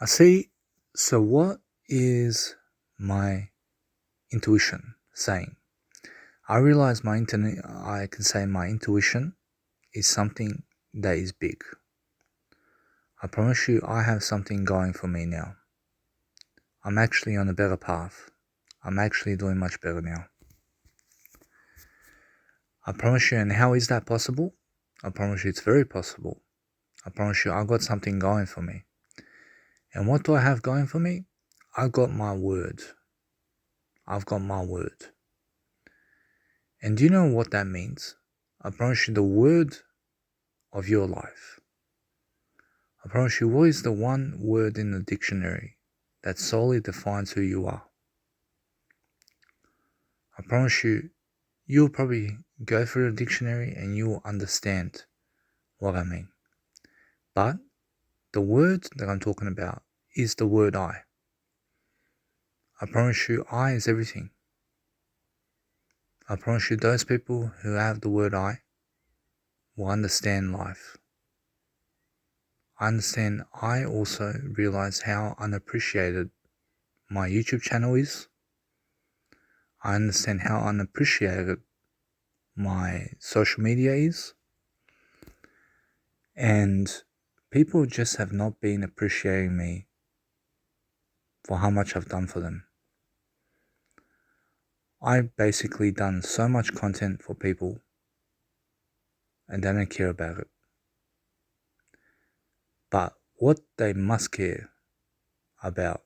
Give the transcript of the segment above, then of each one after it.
I see. So what is my intuition saying? I realize I can say my intuition is something that is big. I promise you, I have something going for me now. I'm actually on a better path. I'm actually doing much better now. I promise you, and how is that possible? I promise you it's very possible. I promise you I got something going for me. And what do I have going for me? I got my word. I've got my word. And do you know what that means? I promise you the word of your life. I promise you, what is the one word in the dictionary that solely defines who you are? I promise you, you'll probably go through the dictionary and you'll understand what I mean. But the word that I'm talking about is the word I. I promise you, I is everything. I promise you, those people who have the word I will understand life. I also realize how unappreciated my YouTube channel is. I understand how unappreciated my social media is. And people just have not been appreciating me for how much I've done for them. I've basically done so much content for people and they don't care about it. But what they must care about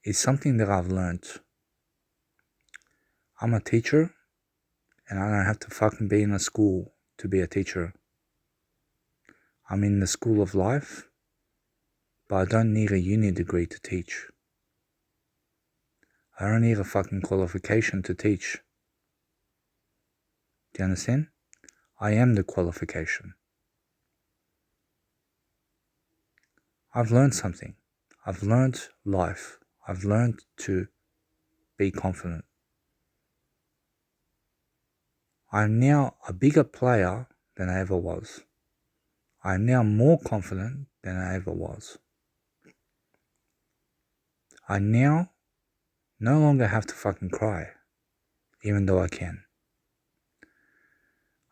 is something that I've learned. I'm a teacher and I don't have to fucking be in a school to be a teacher. I'm in the school of life, but I don't need a uni degree to teach. I don't need a fucking qualification to teach. Do you understand? I am the qualification. I've learned something. I've learned life. I've learned to be confident. I'm now a bigger player than I ever was. I'm now more confident than I ever was. I now no longer have to fucking cry, even though I can.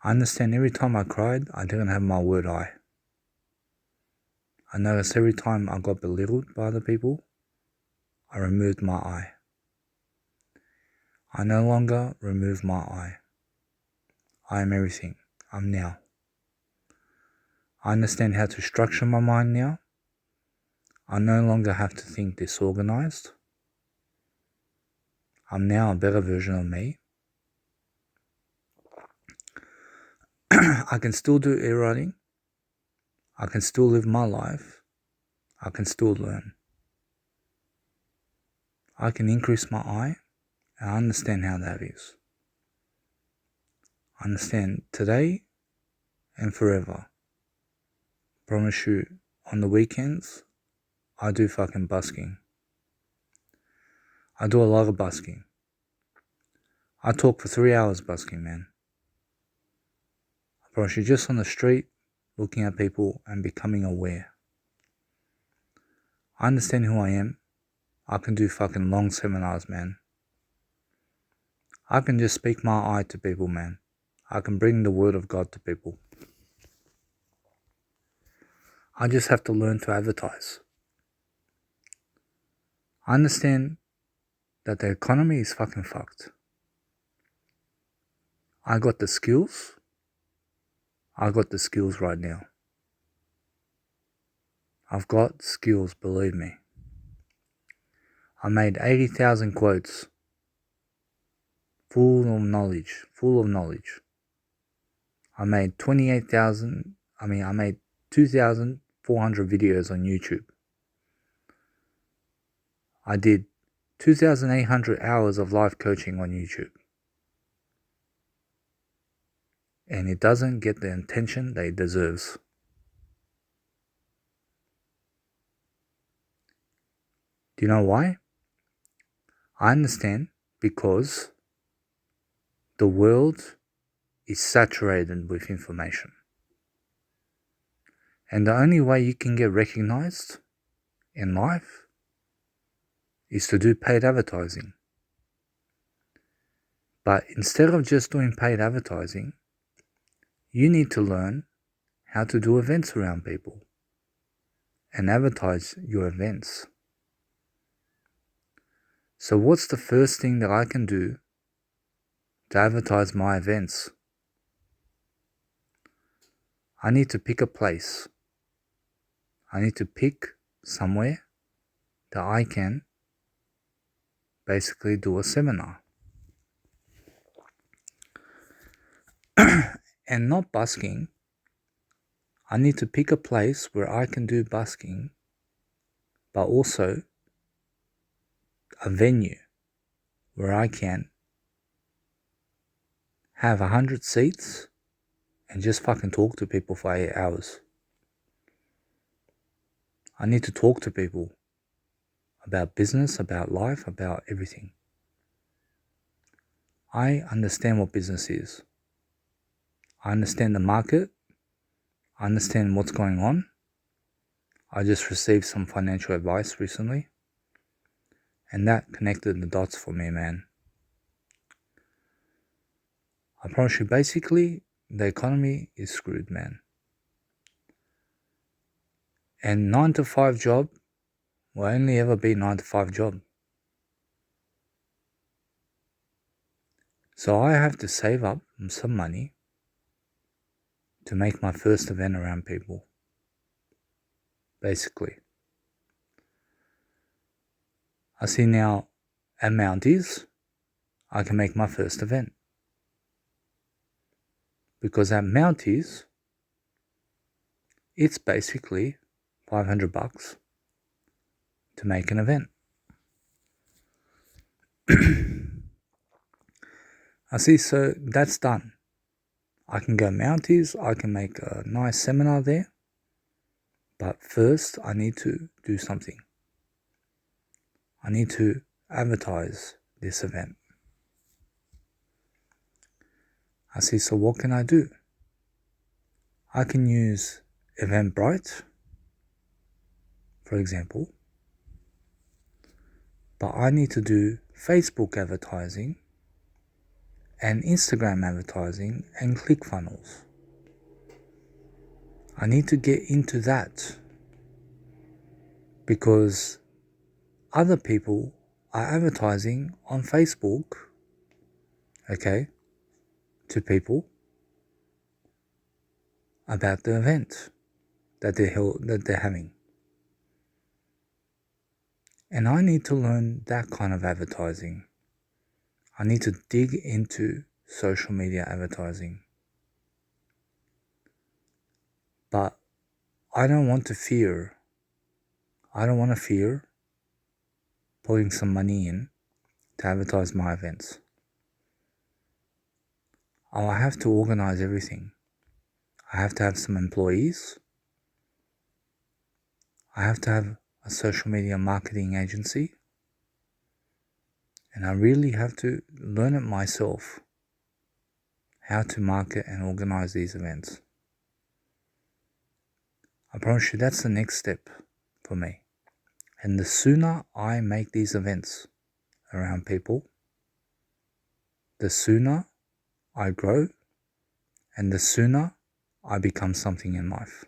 I understand every time I cried, I didn't have my word I. I noticed every time I got belittled by other people, I removed my I. I no longer remove my I. I am everything. I'm now. I understand how to structure my mind now. I no longer have to think disorganized. I'm now a better version of me. I can still do e-writing. I can still live my life. I can still learn. I can increase my I, and I understand how that is. I understand today and forever. Promise you, on the weekends, I do fucking busking. I do a lot of busking. I talk for 3 hours busking, man. I promise you, just on the street, looking at people and becoming aware. I understand who I am. I can do fucking long seminars, man. I can just speak my I to people, man. I can bring the word of God to people. I just have to learn to advertise. I understand that the economy is fucking fucked. I got the skills. I got the skills right now. I've got skills, believe me. I made 80,000 quotes. Full of knowledge. I made 2,400 videos on YouTube. I did 2,800 hours of live coaching on YouTube. And it doesn't get the attention that it deserves. Do you know why? I understand because the world is saturated with information. And the only way you can get recognized in life is to do paid advertising. But instead of just doing paid advertising, you need to learn how to do events around people and advertise your events. So what's the first thing that I can do to advertise my events? I need to pick a place. I need to pick somewhere that I can basically do a seminar. And not busking. I need to pick a place where I can do busking, but also a venue where I can have 100 seats and just fucking talk to people for 8 hours. I need to talk to people about business, about life, about everything. I understand what business is. I understand the market. I understand what's going on. I just received some financial advice recently, and that connected the dots for me, man. I promise you, basically, the economy is screwed, man. And 9 to 5 job will only ever be 9 to 5 job. So I have to save up some money to make my first event around people, basically. I see now at Mounties, I can make my first event. Because at Mounties, it's basically $500 to make an event. I see, so that's done. I can go Mounties, I can make a nice seminar there, but first I need to do something. I need to advertise this event. I see, so what can I do? I can use Eventbrite, for example, but I need to do Facebook advertising and Instagram advertising and ClickFunnels. I need to get into that because other people are advertising on Facebook, okay, to people about the event that they're having. And I need to learn that kind of advertising. I need to dig into social media advertising. But I don't want to fear putting some money in to advertise my events. I have to organize everything. I have to have some employees. I have to have a social media marketing agency. And I really have to learn it myself, how to market and organize these events. I promise you that's the next step for me. And the sooner I make these events around people, the sooner I grow and the sooner I become something in life.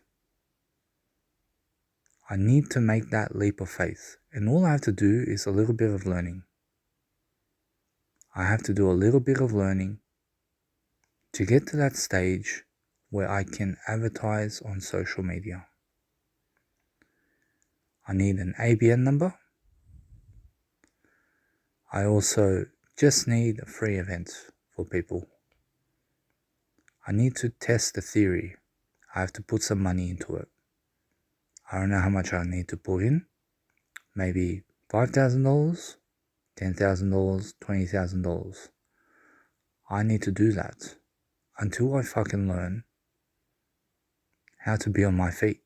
I need to make that leap of faith. And all I have to do is a little bit of learning. I have to do a little bit of learning to get to that stage where I can advertise on social media. I need an ABN number. I also just need a free event for people. I need to test the theory. I have to put some money into it. I don't know how much I need to put in. Maybe $5,000, $10,000, $20,000. I need to do that until I fucking learn how to be on my feet.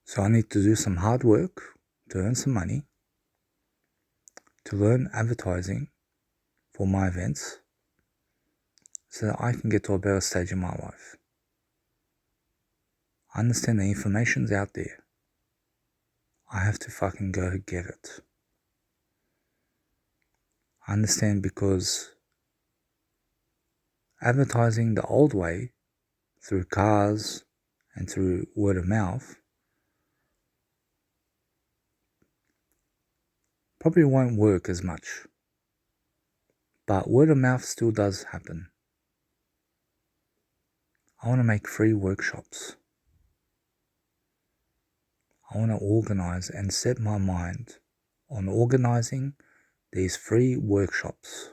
So I need to do some hard work to earn some money, to learn advertising for my events, so that I can get to a better stage in my life. I understand the information's out there. I have to fucking go get it. I understand because advertising the old way through cars and through word of mouth probably won't work as much. But word of mouth still does happen. I want to make free workshops. I want to organize and set my mind on organizing these free workshops.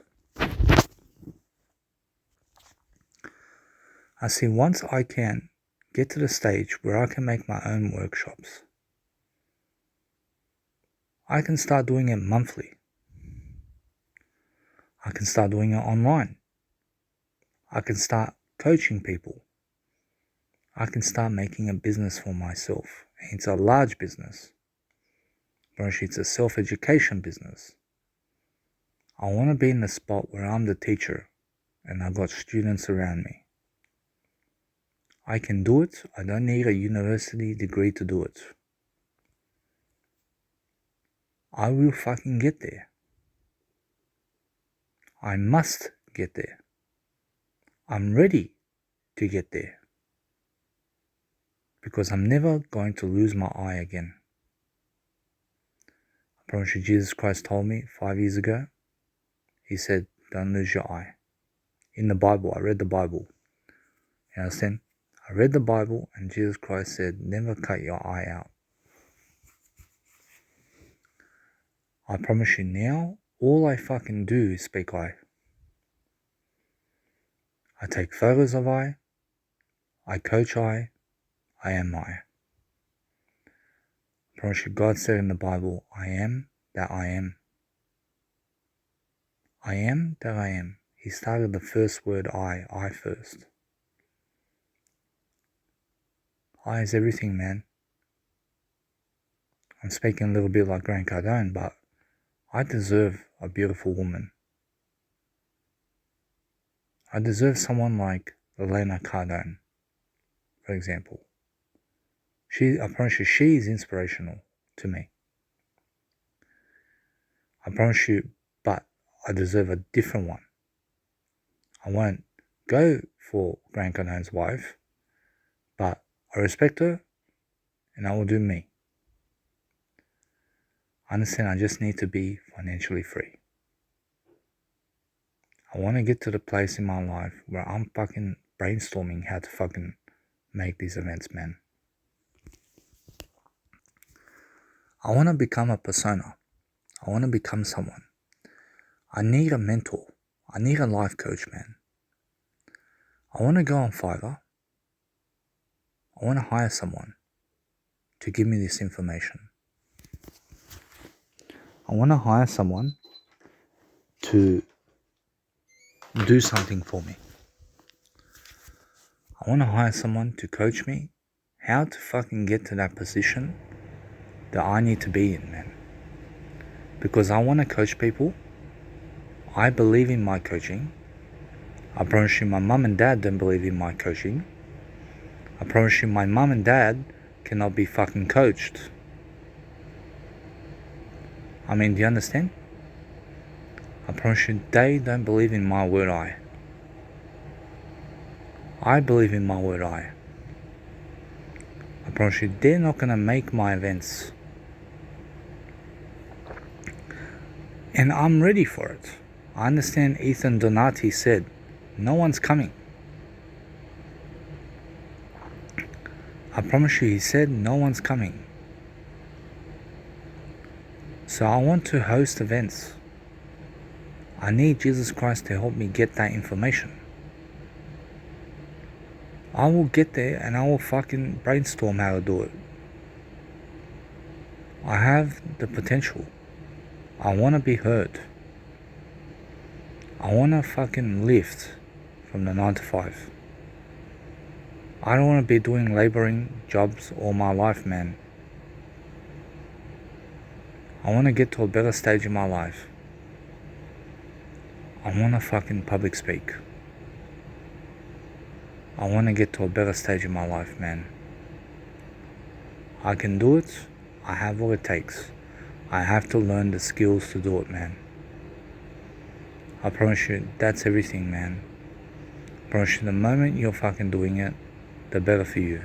I see once I can get to the stage where I can make my own workshops, I can start doing it monthly. I can start doing it online. I can start coaching people. I can start making a business for myself. It's a large business. But it's a self-education business. I want to be in the spot where I'm the teacher and I've got students around me. I can do it. I don't need a university degree to do it. I will fucking get there. I must get there. I'm ready to get there. Because I'm never going to lose my eye again. I promise you, Jesus Christ told me 5 years ago, he said, don't lose your eye. In the Bible, I read the Bible. You understand? I read the Bible and Jesus Christ said, never cut your eye out. I promise you now, all I fucking do is speak eye. I take photos of I coach I am I. I promise you, God said in the Bible, I am that I am. I am that I am. He started the first word I first. I is everything, man. I'm speaking a little bit like Grant Cardone, but I deserve a beautiful woman. I deserve someone like Elena Cardone, for example. I promise you, she is inspirational to me. I promise you, but I deserve a different one. I won't go for Grant Cardone's wife, but I respect her and I will do me. I understand I just need to be financially free. I want to get to the place in my life where I'm fucking brainstorming how to fucking make these events, man. I want to become a persona. I want to become someone. I need a mentor. I need a life coach, man. I want to go on Fiverr. I want to hire someone to give me this information. I want to hire someone to do something for me. I want to hire someone to coach me how to fucking get to that position that I need to be in, man. Because I want to coach people. I believe in my coaching. I promise you, my mum and dad don't believe in my coaching. I promise you, my mum and dad cannot be fucking coached. I mean, do you understand? I promise you, they don't believe in my word I believe in my word I promise you, they're not going to make my events. And I'm ready for it. I understand Ethan Donati said, no one's coming. I promise you, he said, no one's coming. So I want to host events. I need Jesus Christ to help me get that information. I will get there and I will fucking brainstorm how to do it. I have the potential. I want to be heard. I want to fucking lift from the 9 to 5. I don't want to be doing laboring jobs all my life, man. I want to get to a better stage in my life. I want to fucking public speak. I want to get to a better stage in my life, man. I can do it. I have what it takes. I have to learn the skills to do it, man. I promise you, that's everything, man. I promise you, the moment you're fucking doing it, the better for you.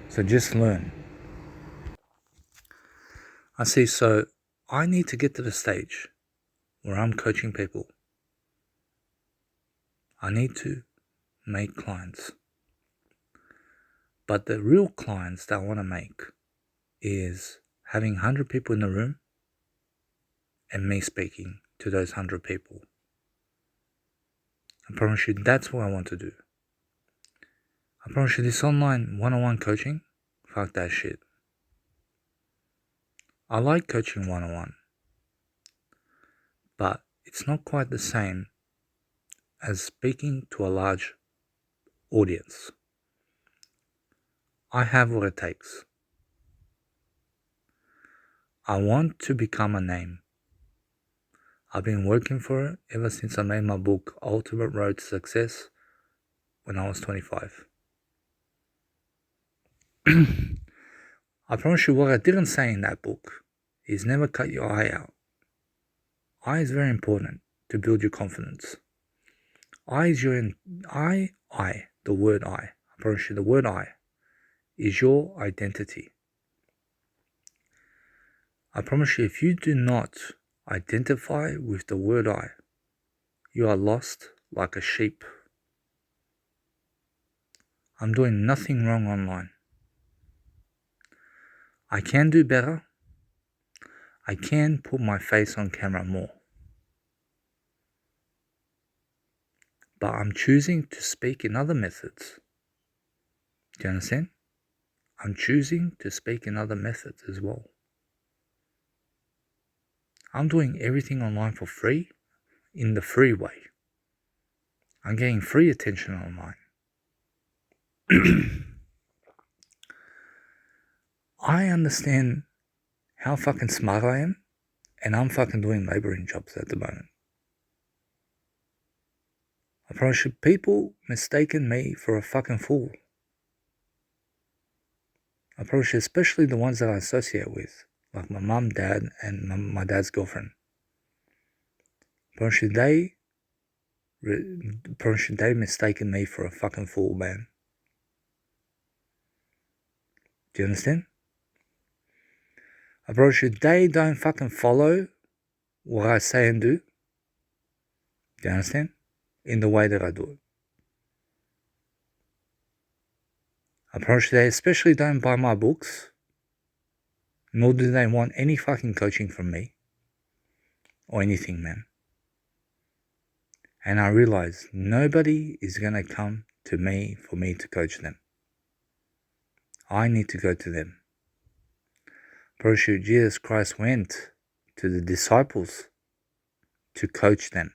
So just learn. I see, so I need to get to the stage where I'm coaching people. I need to make clients. But the real clients that I want to make is having 100 people in the room and me speaking to those 100 people. I promise you, that's what I want to do. I promise you, this online one-on-one coaching, fuck that shit. I like coaching one-on-one, but it's not quite the same as speaking to a large audience. I have what it takes. I want to become a name. I've been working for it ever since I made my book, Ultimate Road to Success, when I was 25. I promise you, what I didn't say in that book is never cut your eye out. Eye is very important to build your confidence. The word I promise you, the word I is your identity. I promise you, if you do not identify with the word I, you are lost like a sheep. I'm doing nothing wrong online. I can do better. I can put my face on camera more. But I'm choosing to speak in other methods. Do you understand? I'm choosing to speak in other methods as well. I'm doing everything online for free, in the free way. I'm getting free attention online. I understand how fucking smart I am, and I'm fucking doing laboring jobs at the moment. I promise you, people mistaken me for a fucking fool. I promise you, especially the ones that I associate with, like my mum, dad, and my dad's girlfriend. I promise you, they mistaken me for a fucking fool, man. Do you understand? I promise you, they don't fucking follow what I say and do. Do you understand? In the way that I do it. I promise you, they especially don't buy my books, nor do they want any fucking coaching from me or anything, man. And I realize nobody is going to come to me for me to coach them. I need to go to them. I promise you, Jesus Christ went to the disciples to coach them.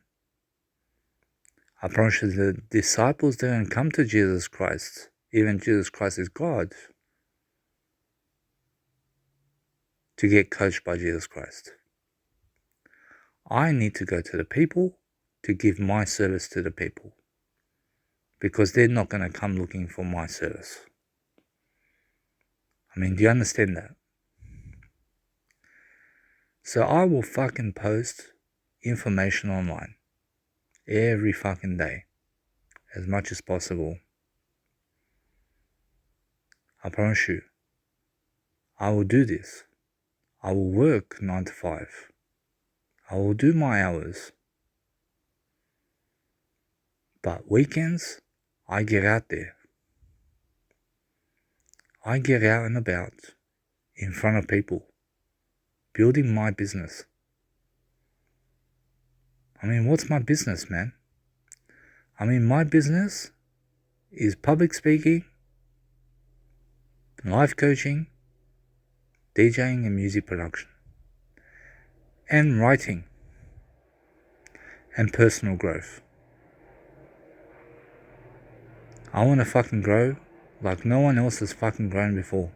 I promise you, the disciples didn't come to Jesus Christ, even Jesus Christ is God, to get coached by Jesus Christ. I need to go to the people to give my service to the people, because they're not going to come looking for my service. I mean, do you understand that? So I will fucking post information online every fucking day, as much as possible. I promise you, I will do this. I will work 9 to 5. I will do my hours. But weekends, I get out there. I get out and about in front of people, building my business. I mean, what's my business, man? I mean, my business is public speaking, life coaching, DJing and music production, and writing, and personal growth. I want to fucking grow like no one else has fucking grown before.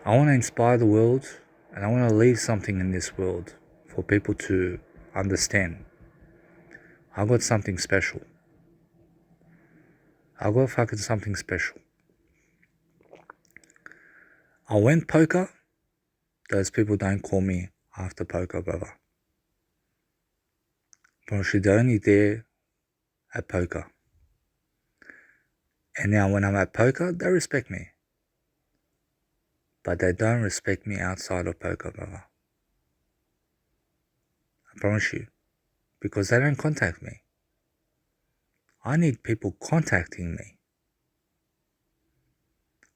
I want to inspire the world, and I want to leave something in this world for people to understand. I've got something special. I got fucking something special. I went poker. Those people don't call me after poker, brother. Probably they're only there at poker. And now when I'm at poker, they respect me. But they don't respect me outside of poker, brother. I promise you. Because they don't contact me. I need people contacting me.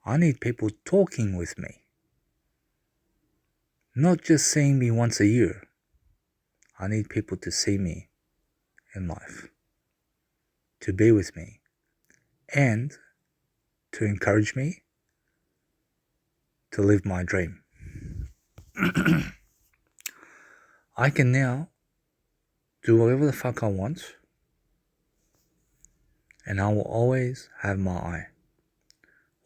I need people talking with me. Not just seeing me once a year. I need people to see me in life. To be with me. And to encourage me to live my dream. I can now do whatever the fuck I want, and I will always have my eye.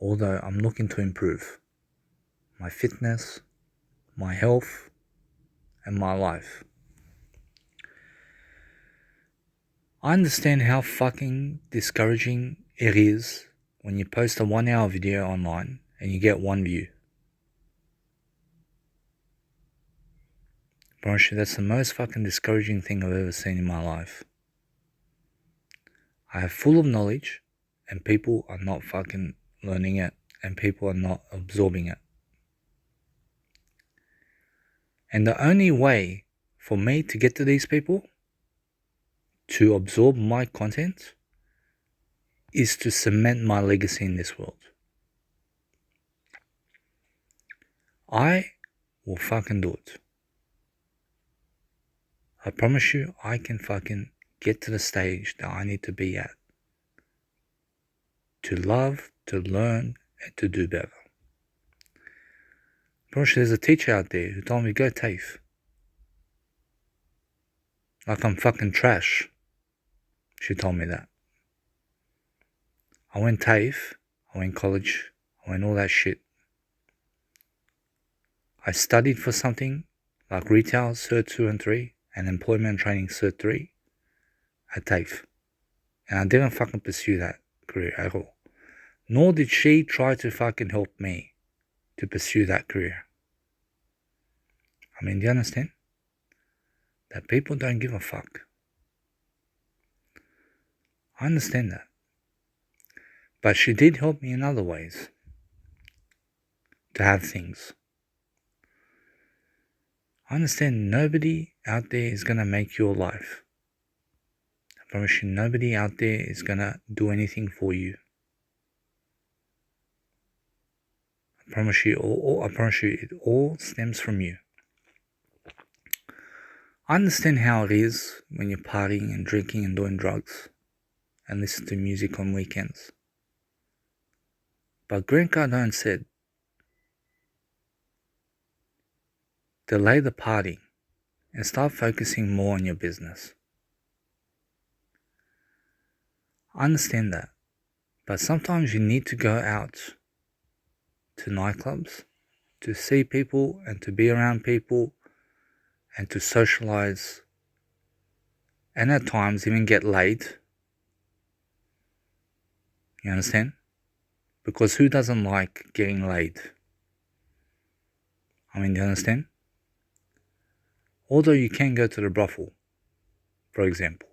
Although I'm looking to improve my fitness, my health, and my life. I understand how fucking discouraging it is when you post a 1 hour video online and you get 1 view. Promise you, that's the most fucking discouraging thing I've ever seen in my life. I have full of knowledge and people are not fucking learning it and people are not absorbing it. And the only way for me to get to these people, to absorb my content, is to cement my legacy in this world. I will fucking do it. I promise you, I can fucking get to the stage that I need to be at. To love, to learn, and to do better. I promise you, there's a teacher out there who told me, go TAFE. Like I'm fucking trash. She told me that. I went TAFE, I went college, I went all that shit. I studied for something like retail Cert 2 and 3 and employment training Cert 3 at TAFE. And I didn't fucking pursue that career at all. Nor did she try to fucking help me to pursue that career. I mean, do you understand? That people don't give a fuck. I understand that. But she did help me in other ways to have things. I understand nobody out there is going to make your life. I promise you, nobody out there is going to do anything for you. I promise you, it all stems from you. I understand how it is when you're partying and drinking and doing drugs and listen to music on weekends. But Grant Cardone said, delay the party and start focusing more on your business. I understand that, but sometimes you need to go out to nightclubs to see people and to be around people and to socialize and at times even get laid. You understand? Because who doesn't like getting laid? I mean, do you understand? Although you can go to the brothel, for example.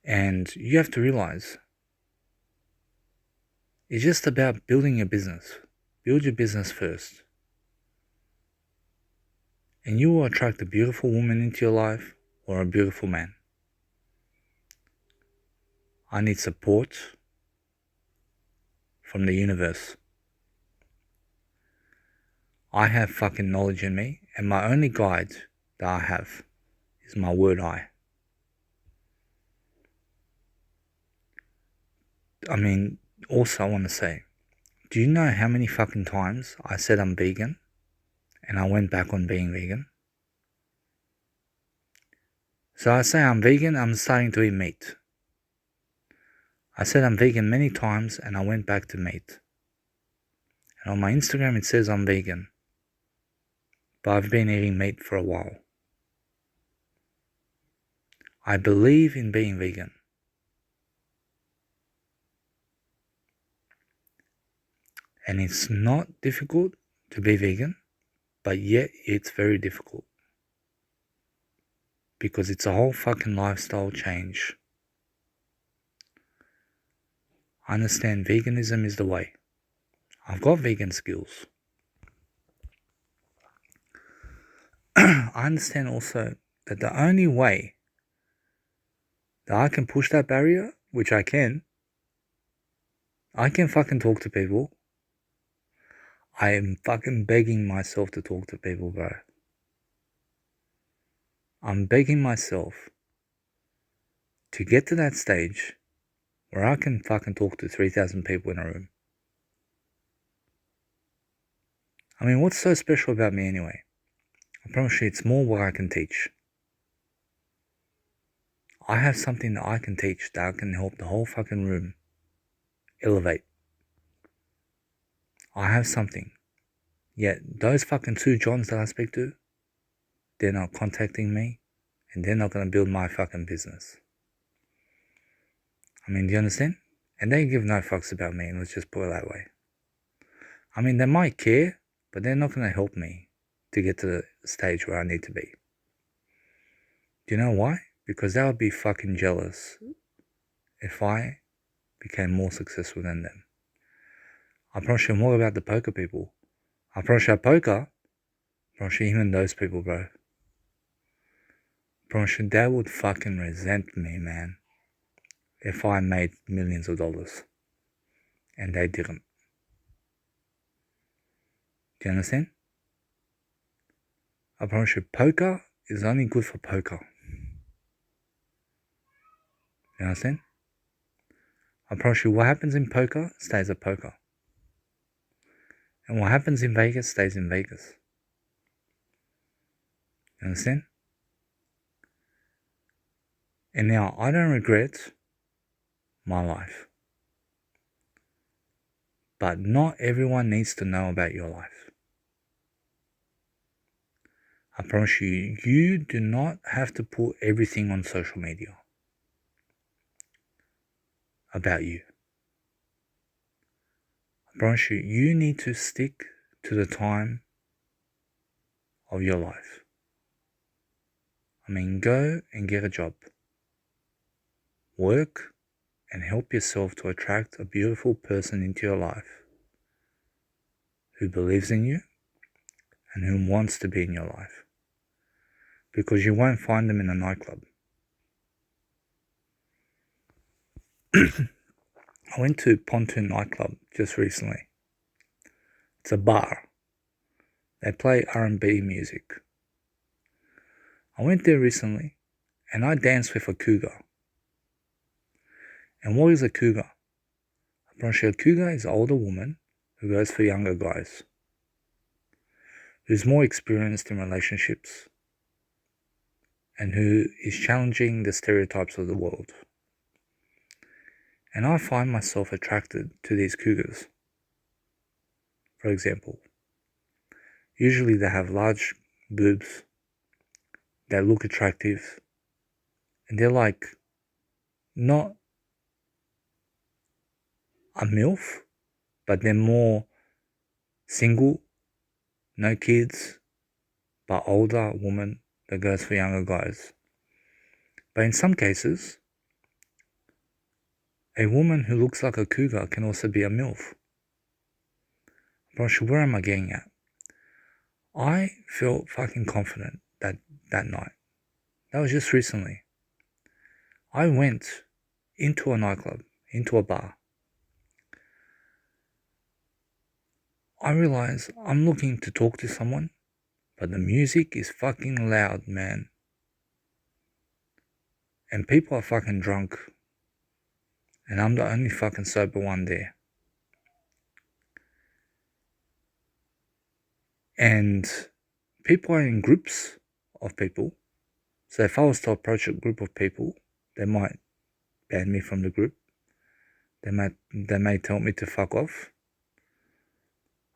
And you have to realize it's just about building your business. Build your business first. And you will attract a beautiful woman into your life or a beautiful man. I need support from the universe. I have fucking knowledge in me, and my only guide that I have is my word I. I mean, also I want to say, do you know how many fucking times I said I'm vegan and I went back on being vegan? So I say I'm vegan, I'm starting to eat meat. I said I'm vegan many times and I went back to meat. And on my Instagram it says I'm vegan. But I've been eating meat for a while. I believe in being vegan. And it's not difficult to be vegan, but yet it's very difficult. Because it's a whole fucking lifestyle change. I understand veganism is the way. I've got vegan skills. I understand also that the only way that I can push that barrier, which I can fucking talk to people. I am fucking begging myself to talk to people, bro. I'm begging myself to get to that stage where I can fucking talk to 3,000 people in a room. I mean, what's so special about me anyway? I promise you it's more what I can teach. I have something that I can teach that can help the whole fucking room elevate. I have something. Yet those fucking 2 Johns that I speak to, they're not contacting me and they're not going to build my fucking business. I mean, do you understand? And they give no fucks about me, let's just put it that way. I mean, they might care, but they're not going to help me to get to the stage where I need to be. Do you know why? Because they would be fucking jealous if I became more successful than them. I promise you more about the poker people. I promise you poker, I promise you even those people, bro. I promise you they would fucking resent me, man, if I made millions of dollars. And they didn't. Do you understand? I promise you poker is only good for poker. You understand? I promise you what happens in poker stays at poker. And what happens in Vegas stays in Vegas. You understand? And now, I don't regret my life. But not everyone needs to know about your life. I promise you, you do not have to put everything on social media about you. I promise you, you need to stick to the time of your life. I mean, go and get a job. Work and help yourself to attract a beautiful person into your life who believes in you and who wants to be in your life. Because you won't find them in a nightclub. I went to Pontoon nightclub just recently. It's a bar. They play R&B music. I went there recently and I danced with a cougar. And what is a cougar? I promise you, a cougar is an older woman who goes for younger guys, who's more experienced in relationships, and who is challenging the stereotypes of the world. And I find myself attracted to these cougars. For example, usually they have large boobs, they look attractive, and they're like not a MILF, but they're more single, no kids, but older woman that goes for younger guys. But in some cases, a woman who looks like a cougar can also be a MILF. Gosh, where am I getting at? I felt fucking confident that night. That was just recently. I went into a nightclub, into a bar. I realized I'm looking to talk to someone, but the music is fucking loud, man. And people are fucking drunk. And I'm the only fucking sober one there. And people are in groups of people. So if I was to approach a group of people, they might ban me from the group. They may tell me to fuck off.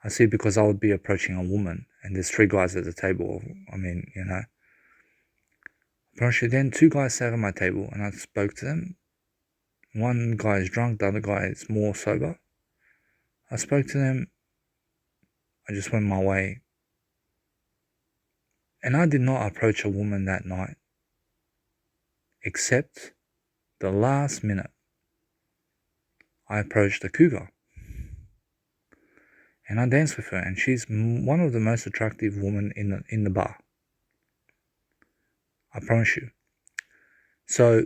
I see, because I would be approaching a woman and there's 3 guys at the table. I mean, you know. Apparently then 2 guys sat at my table and I spoke to them. One guy is drunk, the other guy is more sober. I spoke to them I just went my way. And I did not approach a woman that night, except the last minute I approached a cougar. And I danced with her, and she's one of the most attractive women in the bar. I promise you. So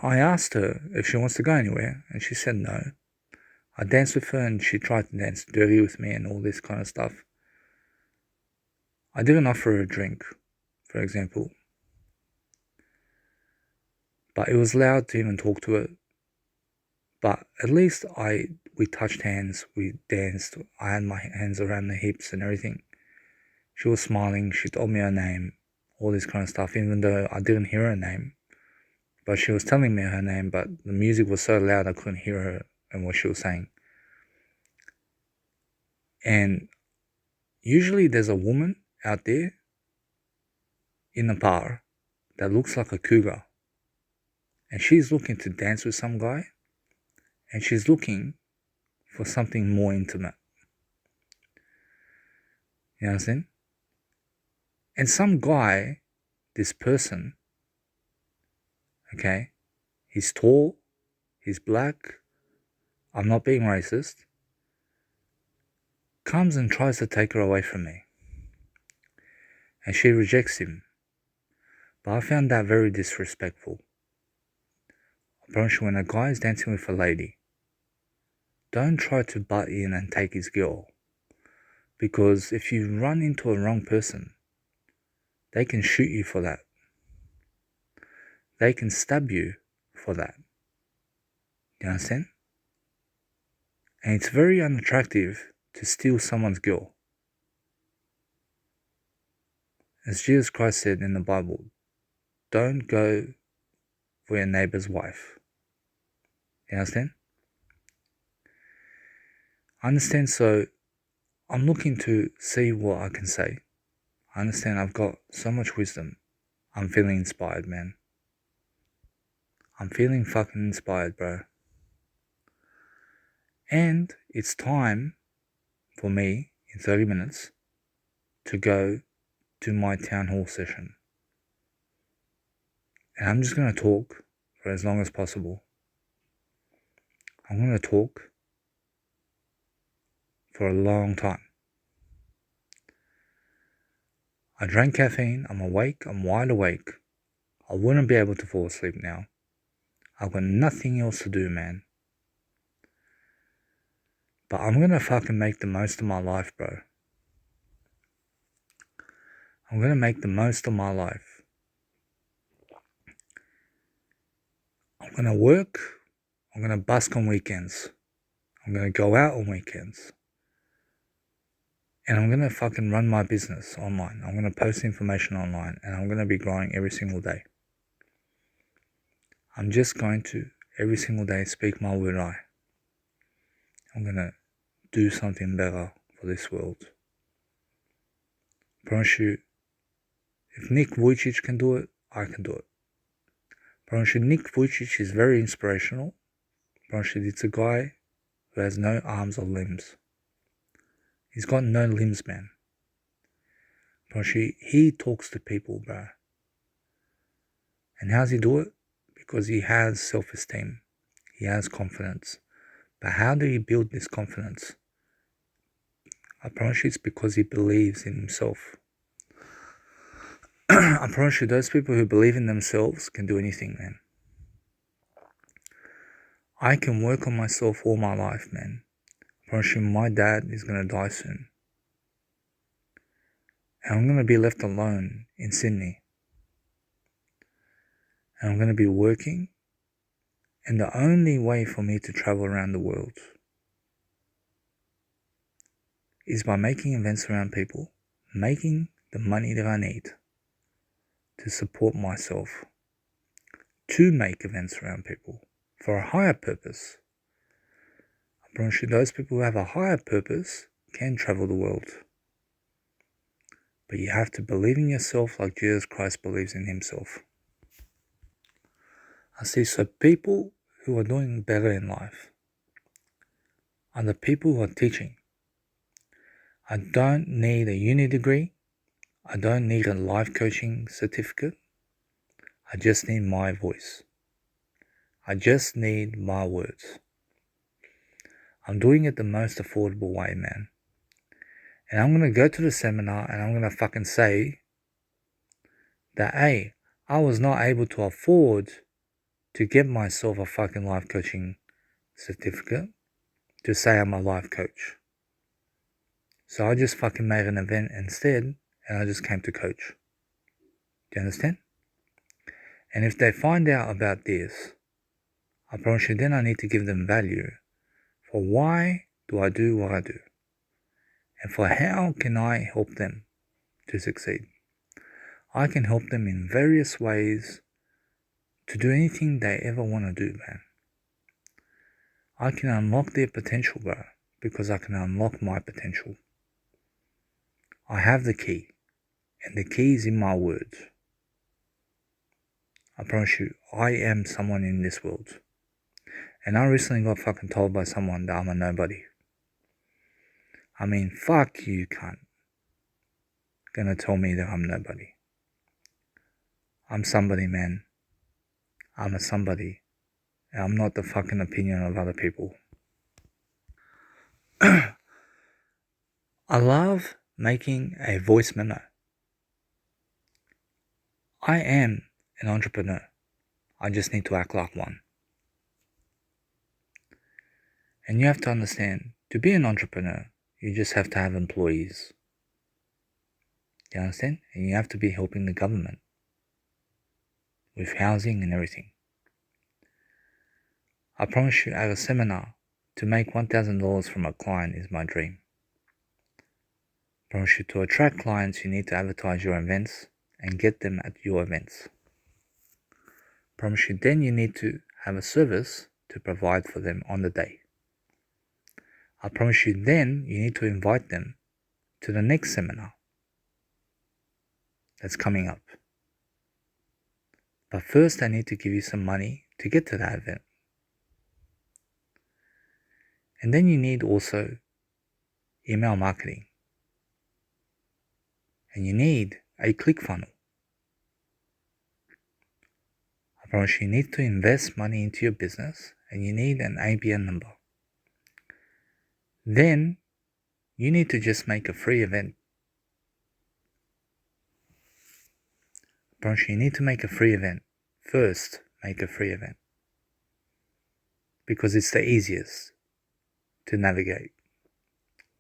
I asked her if she wants to go anywhere, and she said no. I danced with her, and she tried to dance dirty with me and all this kind of stuff. I didn't offer her a drink, for example. But it was loud to even talk to her. But at least we touched hands, we danced, I had my hands around the hips and everything. She was smiling, she told me her name, all this kind of stuff, even though I didn't hear her name. But she was telling me her name, but the music was so loud I couldn't hear her and what she was saying. And usually there's a woman out there in a bar that looks like a cougar. And she's looking to dance with some guy. And she's looking for something more intimate. You know what I'm saying? And some guy, this person, okay, he's tall, he's black, I'm not being racist, comes and tries to take her away from me. And she rejects him. But I found that very disrespectful. I promise you, when a guy is dancing with a lady, don't try to butt in and take his girl. Because if you run into a wrong person, they can shoot you for that. They can stab you for that. You understand? And it's very unattractive to steal someone's girl. As Jesus Christ said in the Bible, don't go for your neighbor's wife. You understand? I understand, so I'm looking to see what I can say. I understand I've got so much wisdom. I'm feeling inspired, man. I'm feeling fucking inspired, bro. And it's time for me, in 30 minutes, to go to my town hall session. And I'm just going to talk for as long as possible. I'm going to talk for a long time. I drank caffeine, I'm awake, I'm wide awake. I wouldn't be able to fall asleep now. I've got nothing else to do, man. But I'm going to fucking make the most of my life, bro. I'm going to make the most of my life. I'm going to work. I'm going to busk on weekends. I'm going to go out on weekends. And I'm going to fucking run my business online. I'm going to post information online. And I'm going to be growing every single day. I'm just going to, every single day, speak my word I. I'm going to do something better for this world. Promise you, if Nick Vujicic can do it, I can do it. Promise you, Nick Vujicic is very inspirational. Promise you, it's a guy who has no arms or limbs. He's got no limbs, man. Promise you, he talks to people, bro. And how's he do it? Because he has self-esteem. He has confidence. But how do you build this confidence? I promise you, it's because he believes in himself. I promise you, those people who believe in themselves can do anything, man. I can work on myself all my life, man. I promise you, my dad is going to die soon. And I'm going to be left alone in Sydney. And I'm going to be working. And the only way for me to travel around the world is by making events around people, making the money that I need to support myself, to make events around people for a higher purpose. I promise you, those people who have a higher purpose can travel the world. But you have to believe in yourself like Jesus Christ believes in himself. I see, so people who are doing better in life are the people who are teaching, I don't need a uni degree. I don't need a life coaching certificate. I just need my voice. I just need my words. I'm doing it the most affordable way, man. And I'm going to go to the seminar and I'm going to fucking say that, hey, I was not able to afford to get myself a fucking life coaching certificate to say I'm a life coach. So I just fucking made an event instead and I just came to coach. Do you understand? And if they find out about this, I promise you then I need to give them value for why do I do what I do and for how can I help them to succeed. I can help them in various ways to do anything they ever want to do, man. I can unlock their potential, bro, because I can unlock my potential. I have the key, and the key is in my words. I promise you, I am someone in this world. And I recently got fucking told by someone that I'm a nobody. I mean, fuck you, cunt. Gonna tell me that I'm nobody. I'm somebody, man. I'm a somebody. And I'm not the fucking opinion of other people. I love making a voice memo. I am an entrepreneur. I just need to act like one. And you have to understand, to be an entrepreneur, you just have to have employees. You understand? And you have to be helping the government with housing and everything. I promise you at a seminar, to make $1,000 from a client is my dream. I promise you to attract clients, you need to advertise your events and get them at your events. I promise you then you need to have a service to provide for them on the day. I promise you then you need to invite them to the next seminar that's coming up. But first I need to give you some money to get to that event. And then you need also email marketing. And you need a ClickFunnels. I promise you need to invest money into your business and you need an ABN number. Then you need to just make a free event. I promise you need to make a free event. First, make a free event. Because it's the easiest to navigate.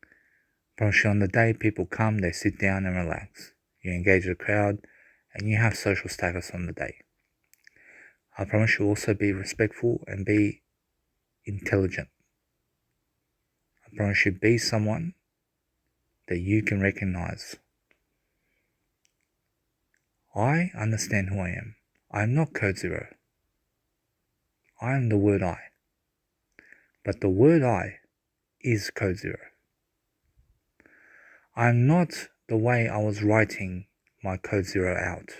I promise you on the day people come, they sit down and relax. You engage the crowd and you have social status on the day. I promise you also be respectful and be intelligent. I promise you be someone that you can recognize. I understand who I am. I am not code zero. I am the word I. But the word I is code zero. I am not the way I was writing my code zero out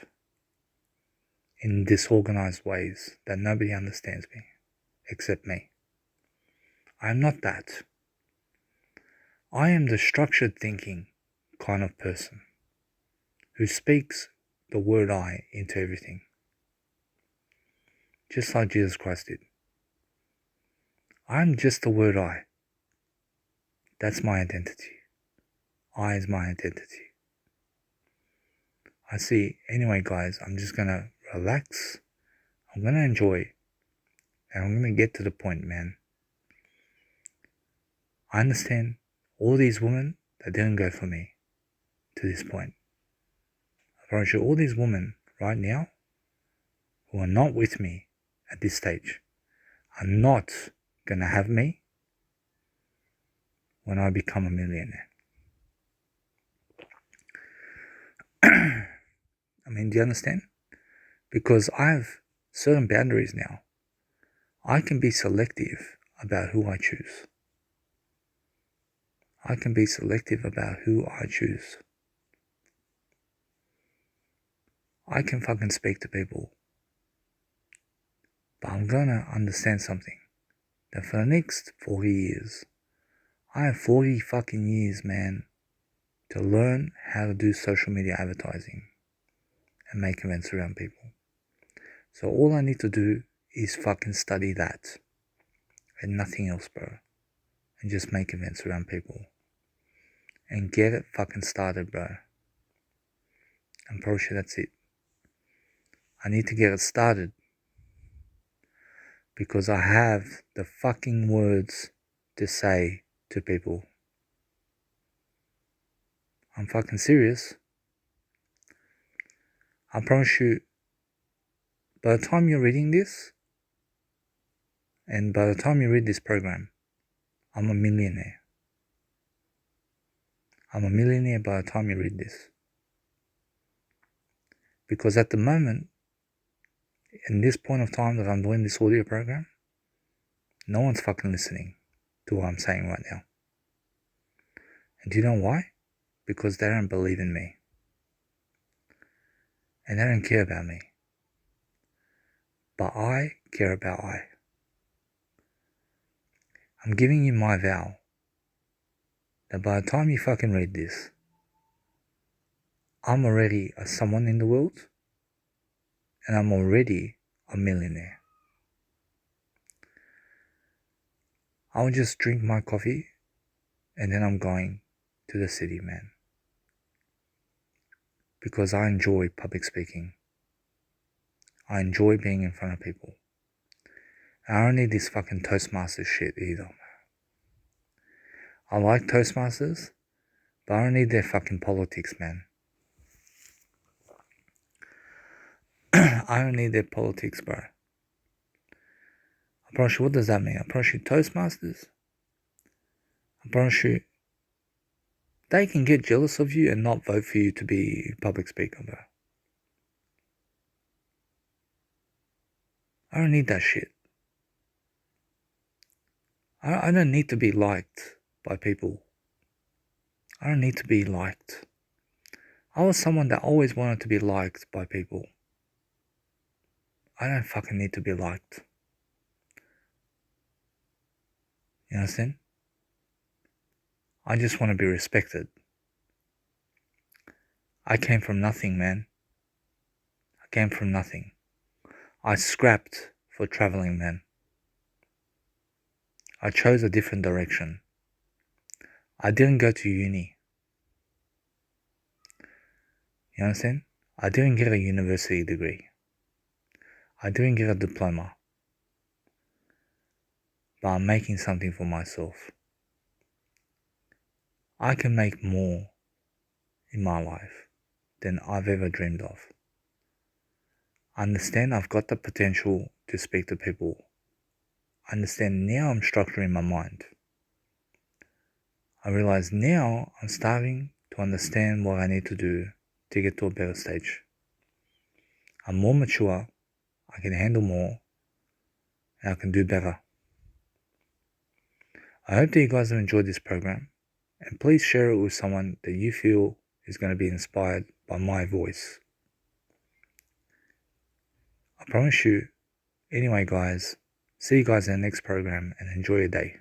in disorganized ways that nobody understands me except me. I am not that. I am the structured thinking kind of person who speaks the word I into everything. Just like Jesus Christ did. I'm just the word I. That's my identity. I is my identity. I see. Anyway, guys, I'm just going to relax. I'm going to enjoy. And I'm going to get to the point, man. I understand all these women that didn't go for me to this point. I promise you, all these women right now who are not with me at this stage are not going to have me when I become a millionaire. I mean, do you understand? Because I have certain boundaries now. I can be selective about who I choose. I can be selective about who I choose. I can fucking speak to people. But I'm gonna understand something. That for the next 40 years, I have 40 fucking years, man, to learn how to do social media advertising and make events around people. So all I need to do is fucking study that and nothing else, bro. And just make events around people. And get it fucking started, bro. I'm pretty sure that's it. I need to get it started because I have the fucking words to say to people. I'm fucking serious. I promise you, by the time you're reading this, and by the time you read this program, I'm a millionaire. I'm a millionaire by the time you read this. Because at the moment, in this point of time that I'm doing this audio program, no one's fucking listening to what I'm saying right now. And do you know why? Because they don't believe in me. And they don't care about me. But I care about I. I'm giving you my vow that by the time you fucking read this, I'm already a someone in the world and I'm already a millionaire. I'll just drink my coffee and then I'm going to the city, man. Because I enjoy public speaking. I enjoy being in front of people. I don't need this fucking Toastmasters shit either. I like Toastmasters, but I don't need their fucking politics, man. I don't need their politics, bro. I promise you, what does that mean? I promise you, Toastmasters, I promise you, they can get jealous of you and not vote for you to be a public speaker, bro. I don't need that shit. I don't need to be liked by people. I don't need to be liked. I was someone that always wanted to be liked by people. I don't fucking need to be liked. You understand? I just want to be respected. I came from nothing, man. I came from nothing. I scrapped for traveling, man. I chose a different direction. I didn't go to uni. You understand? I didn't get a university degree. I didn't get a diploma. But I'm making something for myself. I can make more in my life than I've ever dreamed of. I understand I've got the potential to speak to people. I understand now I'm structuring my mind. I realize now I'm starting to understand what I need to do to get to a better stage. I'm more mature, I can handle more, and I can do better. I hope that you guys have enjoyed this program, and please share it with someone that you feel is going to be inspired by my voice. I promise you. Anyway, guys, see you guys in the next program and enjoy your day.